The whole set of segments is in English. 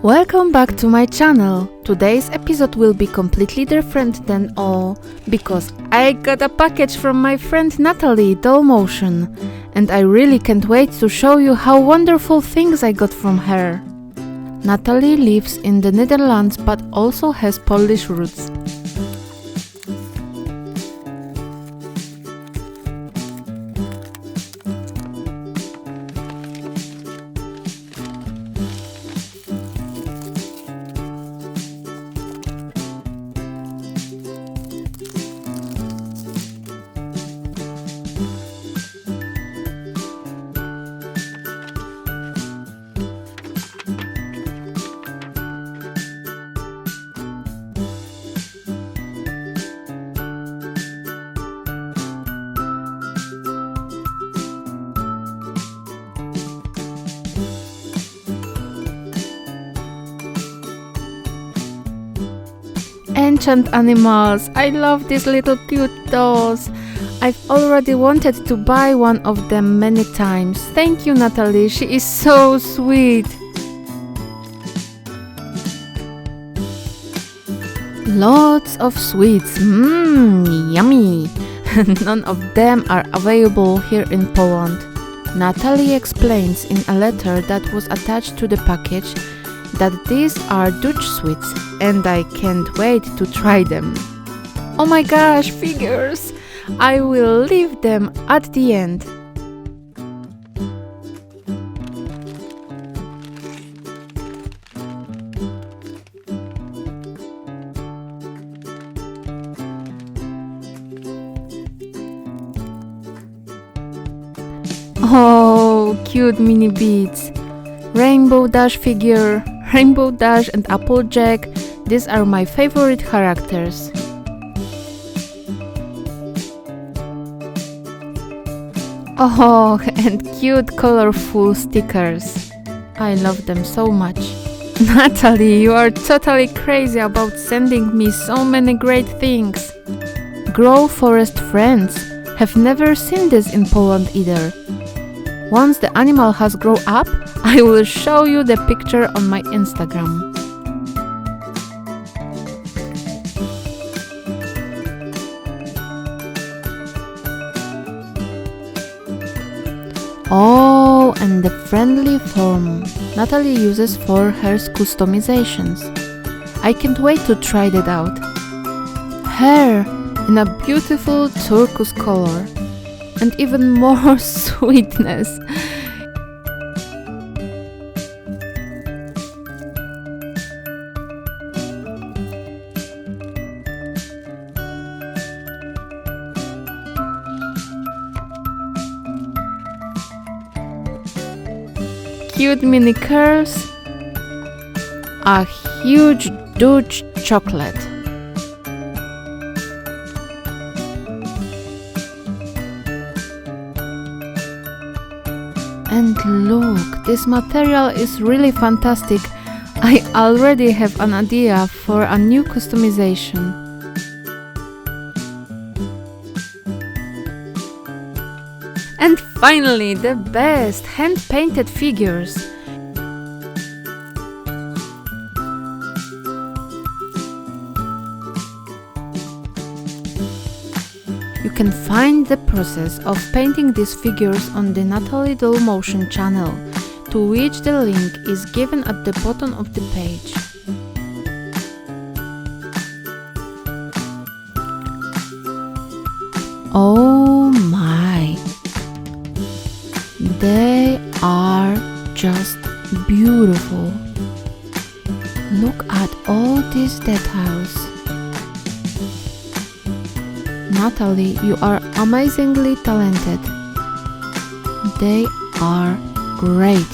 Welcome back to my channel. Today's episode will be completely different than all because I got a package from my friend Nathalie Doll Motion and I really can't wait to show you how wonderful things I got from her. Nathalie lives in the Netherlands but also has Polish roots. Enchant animals! I love these little cute dolls! I've already wanted to buy one of them many times. Thank you, Nathalie, she is so sweet! Lots of sweets, yummy! None of them are available here in Poland. Nathalie explains in a letter that was attached to the package that these are Dutch sweets and I can't wait to try them. Oh my gosh, figures! I will leave them at the end. Oh, cute mini beads. Rainbow Dash figure. Rainbow Dash and Applejack, these are my favorite characters. Oh, and cute colorful stickers. I love them so much. Nathalie, you are totally crazy about sending me so many great things. Grow Forest Friends. Have never seen this in Poland either. Once the animal has grown up, I will show you the picture on my Instagram. Oh, and the friendly form Nathalie uses for her customizations. I can't wait to try that out. Hair in a beautiful turquoise color. And even more sweetness. Cute mini curls. A huge Dutch chocolate. And look, this material is really fantastic. I already have an idea for a new customization. And finally, the best hand-painted figures. You can find the process of painting these figures on the Nathalie Doll Motion channel, to which the link is given at the bottom of the page. Oh my! They are just beautiful. Look at all these details. Nathalie, you are amazingly talented. They are great.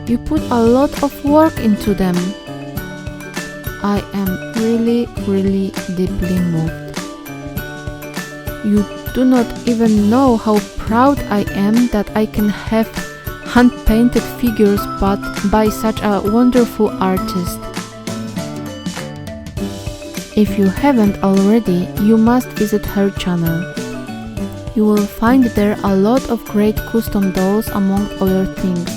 You put a lot of work into them. I am really deeply moved. You do not even know how proud I am that I can have hand-painted figures but by such a wonderful artist. If you haven't already, you must visit her channel. You will find there a lot of great custom dolls among other things.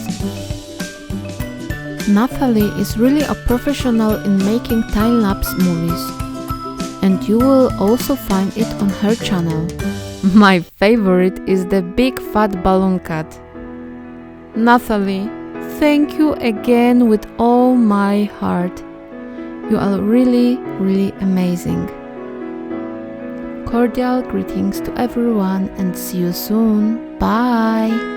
Nathalie is really a professional in making time-lapse movies, and you will also find it on her channel. My favorite is the big fat balloon cat. Nathalie, thank you again with all my heart. You are really, really amazing. Cordial greetings to everyone and see you soon. Bye!